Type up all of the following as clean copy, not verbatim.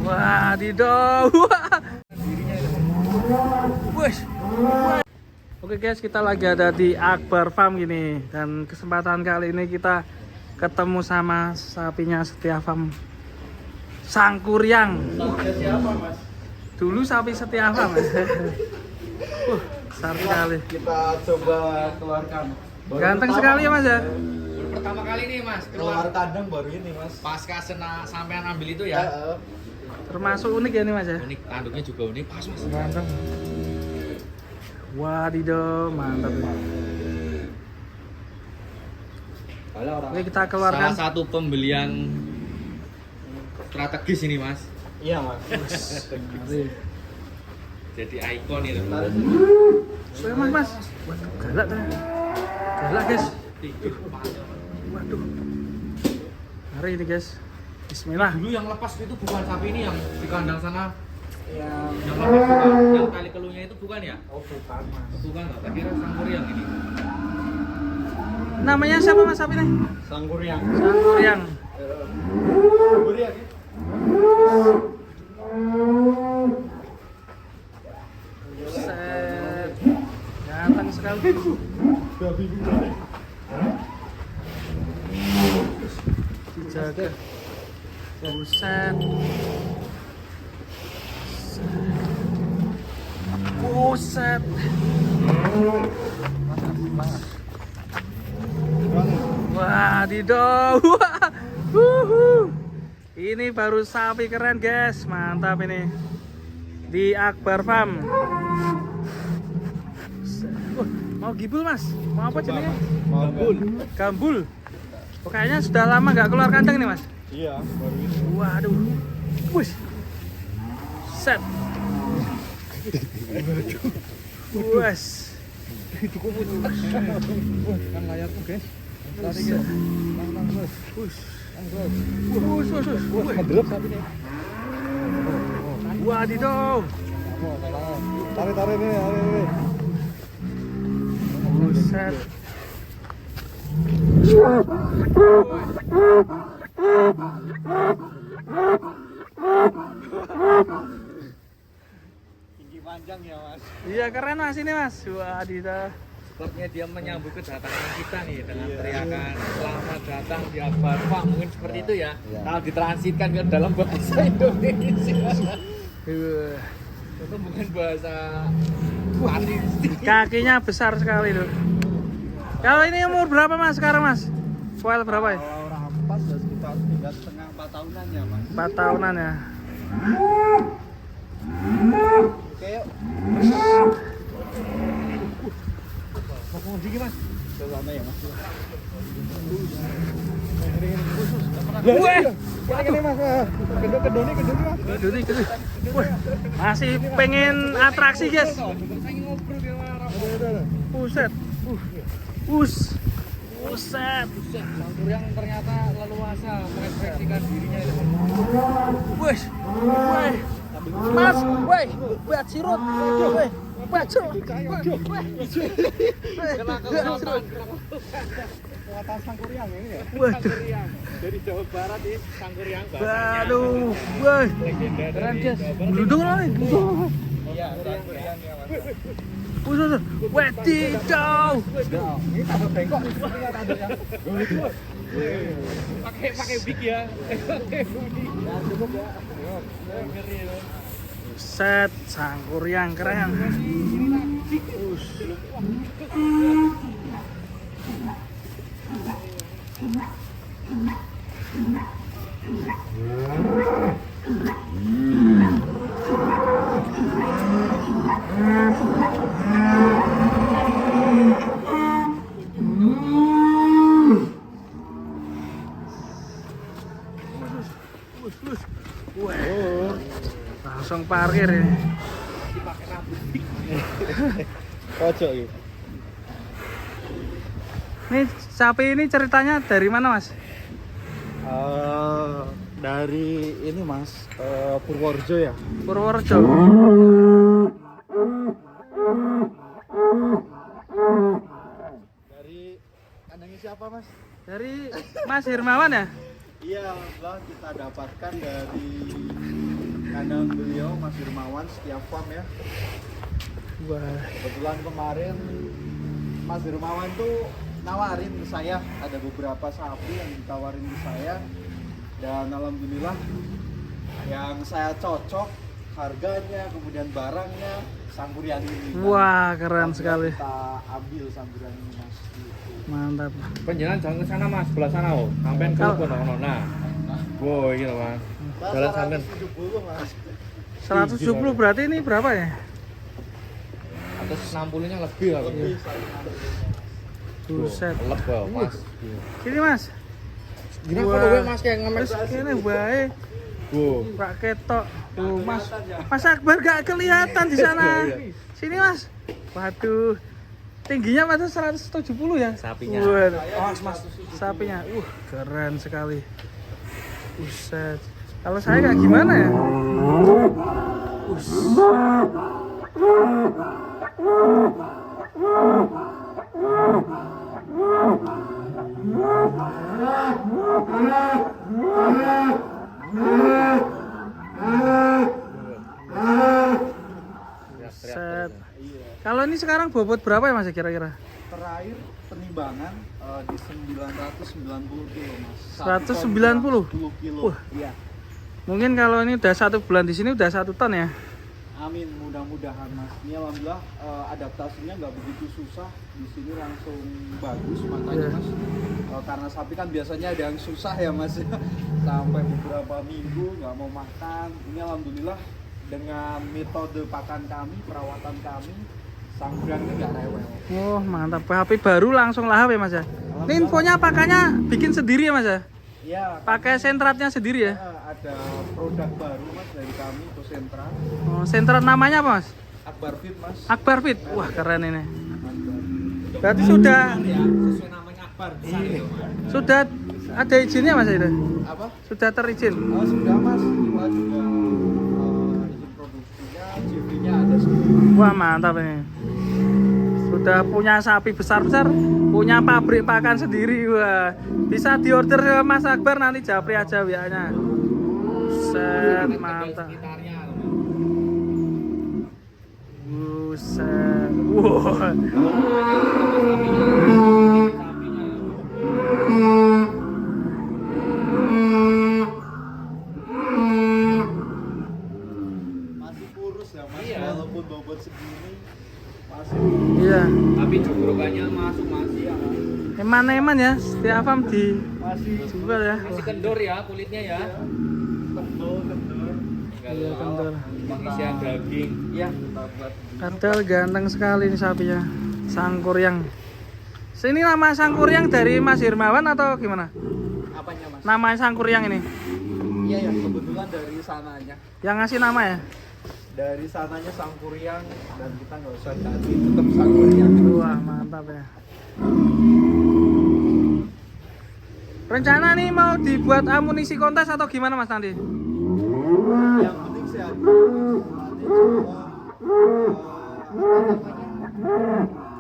Wadidaw. Wih. Oke guys, kita lagi ada di Akbar Farm gini, dan kesempatan kali ini kita ketemu sama sapinya Setia Farm, Sangkuriang. Siapa mas? Dulu sapi Setia Farm. Besar sekali. Kita coba keluarkan. Ganteng sekali ya mas ya. Pertama kali nih mas Keluar kandang baru ini mas. pasca sampean ambil itu ya. Termasuk unik ya nih mas ya. Unik, tanduknya juga unik. Pas mas. Ganteng. Wadidaw, mantap. Oke, kita keluarkan. Salah satu pembelian strategis ini mas. Iya mas. Jadi ikon itu. Oke mas. Waduh, galak tuh. Galak guys. Waduh. Mari ini guys. Bismillah. Dulu yang lepas itu bukan sapi ini yang di kandang sana. Yang lepas bukan, yang tali keluhnya itu bukan ya? Oh bukan mas. Bukan, tak kira Sangkuriang ini. Namanya siapa mas sapi nih? Sangkuriang. Sangkuriang. Sangkuriang ya? Set. Ganteng sekali. Babi bukan. Dijaga. Buset. Buset. Wadidaw. Ini baru sapi keren guys, mantap ini. Di Akbar Farm. Mau gibul mas? Mau apa jenisnya? Gambul. Gambul. Oh, kayaknya sudah lama nggak keluar kandang nih mas. Iya baru ini. Waduh. Wih. Set. Wes. Kan layarku guys. Ngedrop sapi nih. Wadidaw. Tarik nih, tarik. Buset. Tinggi panjang ya mas. Iya keren mas ini mas. Wadidaw. Sepertinya dia menyambut kedatangan kita nih dengan teriakan selamat datang di Akbar Farm, mungkin seperti itu ya. Kalau ditransitkan ke dalam bahasa Indonesia. Itu bukan bahasa statistik. Kakinya besar sekali loh. Kalau ini umur berapa mas sekarang mas? Fuel berapa ya? Kalau rampas ya sekitar 3,5 4 tahunan ya mas. 4 tahunan ya. Oke yuk. Mau dingin mas. Selama ya mas. Weh. Ini mas. Kedoni mas. Keduni. Wih. Masih pengen atraksi guys. Buset. Buset. Sangkuriang ternyata leluasa mengekspresikan dirinya itu. Wih. Mas, wih. Buat sirut. Wih. Buat sirut. Muatan Sangkuriang ini ya. Waduh. Dari Jawa Barat ini Sangkuriang bahasanya. Waduh. Wih. Legenda Keren dari guys. Jawa Barat. Gelundung lah nih. Iya, Sangkuriang ya mas. Buset. Wadidaw. Ini tambah bengkok. Tanduknya. Pakai big ya. Pakai big. Ya cukup ya. Ngeri ya. Set Sangkuriang keren. Wah, langsung parkir ini. Pojok gitu. Nih sapi ini ceritanya dari mana mas? Dari ini mas, Purworejo ya. Purworejo. Dari kandangnya siapa mas? Dari Mas Hermawan ya? Iya, alhamdulillah kita dapatkan dari kandang beliau Mas Dermawan Setia Farm ya. Wah, Kebetulan kemarin Mas Dermawan tuh nawarin ke saya, ada beberapa sapi yang ditawarin ke saya, dan alhamdulillah yang saya cocok harganya, kemudian barangnya, Sangguriang ini. wah keren Alhamdulillah sekali. Kita ambil Sangguriang ini Mas. Gitu. Mantap. Penjalan jangan ke sana mas, sebelah sana oh. Sampai ke Kalau- kono nah. Wow, gitu mas. Jalan sampean. 170 Mas. 170 berarti ini berapa ya? Atas 60-nya lebih lah. Lebih Buset. Lebih mas. Sini Mas. Gimana Wah. kalau gue mas kayak ngemes? Terus kene bae. Wow. Gak ketok. Tuh, Mas. Mas Akbar gak kelihatan di sana. Sini Mas. Waduh. Tingginya masih 170 ya? Sapinya. Waduh. Mas. Sapinya. Keren sekali. Buset. Kalau saya kayak gimana ya? Set. Kalau ini sekarang bobot berapa ya Mas kira-kira? Terakhir penimbangan di 990 kilo Mas. 190? 10 kilo. Wah. Iya. Mungkin kalau ini udah 1 bulan di sini udah 1 ton ya? Amin, mudah-mudahan Mas. Ini alhamdulillah adaptasinya nggak begitu susah. Di sini langsung bagus makanya Iya. Mas. Karena sapi kan biasanya ada yang susah ya Mas. Sampai beberapa minggu nggak mau makan. Ini alhamdulillah dengan metode pakan kami, perawatan kami, Sangguriang ini nggak rewel. Oh mantap, HP baru langsung lahap ya Mas ya? Ini infonya pakannya bikin sendiri ya Mas ya? Iya. Pakai sentratnya sendiri ya? Ada produk baru Mas dari kami, itu Sentra. Oh, sentrat namanya apa Mas? Akbar Fit Mas. Akbar Fit. Wah keren ini. Mantap. Berarti sudah Ya, sesuai namanya Akbar besar itu mas. sudah ada izinnya Mas itu? Apa? Sudah terizin? Sudah Mas, kita juga izin produksinya, CV-nya ada semua. Wah mantap ini. Sudah punya sapi besar-besar, punya pabrik pakan sendiri. Wah, bisa diorder ke Mas Akbar nanti japri aja WA-nya. Buset, mantap. Sekitarnya. Buset. Wah. Masih kurus ya Mas, Iya. walaupun bobot segini masih Iya. Tapi jogorokannya masuk masih ya. Eman-eman ya, setiap farm di masih jual ya. Masih kendor ya kulitnya ya. kendor. Iya, kendor. Pengisian daging. Iya, kita buat Kadal ganteng sekali nih sapinya. Sangkuryang. Sini nama Sangkuryang dari Mas Hermawan atau gimana? apanya Mas? Nama Sangkuryang ini? Iya ya, kebetulan dari sananya. Yang ngasih nama ya? Dari sananya Sangguriang dan kita nggak usah ganti, tetap Sangguriang. Wah mantap ya. Rencana nih mau dibuat amunisi kontes atau gimana Mas nanti? Yang penting sehat. Nanti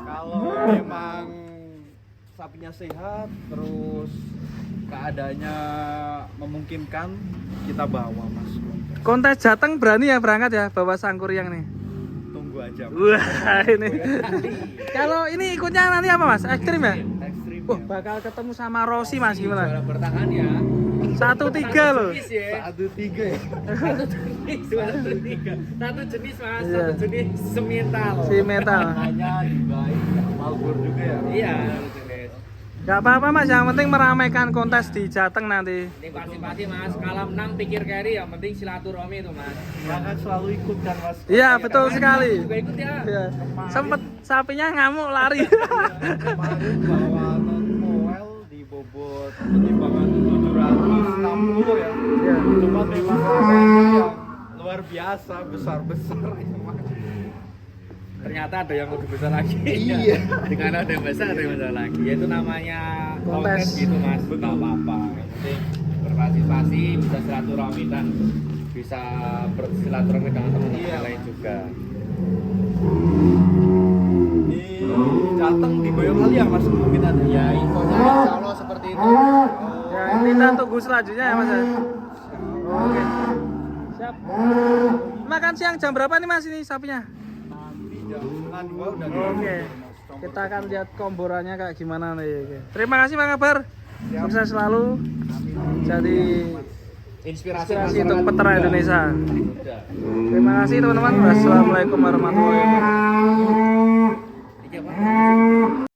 kalau memang sapinya sehat, terus keadaannya memungkinkan, kita bawa Mas. Kontes Jateng berani ya berangkat ya bawa Sangkuryang nih. Tunggu aja Mas. Wah ini. Kalau ini ikutnya nanti apa Mas? Ekstrim ya? Ekstrim. Wah bakal ketemu sama Rossi Mas Juara gimana? bertahan ya. 1-3 loh. Jenis ya. 1-3 ya. Satu jenis, satu tiga. Satu jenis mas, Iya. satu jenis semental. Si metal. Hanya dibaik Malbur juga ya. Iya, satu jenis. Gak apa-apa Mas, yang penting meramaikan kontes di Jateng nanti. Ini pasti mas, kalau menang pikir carry yang penting silaturahmi itu mas. Jangan selalu ikut kan Mas. Iya betul sekali. Juga ikut ya. Iya. Sempet sapinya ngamuk lari. Kemarin bawa non Noel di bobot penimbangan 760 ya. Iya. Cuma memang harganya yang luar biasa, besar-besar. Ternyata ada yang lebih besar lagi. Iya. Dengan ada yang besar, ada yang besar lagi. Yaitu namanya Kontes. kontes gitu mas. Nggak apa-apa. Yang penting berpartisipasi, bisa silaturahmi dan bisa bersilaturahmi dengan teman-teman Iya. lain juga. Di Jateng di Boyolali ya Mas peminatnya. Ya infonya insya Allah seperti itu. Ya kita tunggu selanjutnya ya Mas ya. Oke. Siap. Makan siang jam berapa nih Mas ini sapinya? Nanti jam setengah 2 udah Oke. Kita akan lihat komborannya kayak gimana nih. Oke. Terima kasih Bang Kabar. Sukses selalu. Jadi Inspirasi inspirasi masyarakat untuk peternak muda. Indonesia. Muda. Terima kasih teman-teman. Wassalamualaikum warahmatullahi wabarakatuh. Tiga, Pak.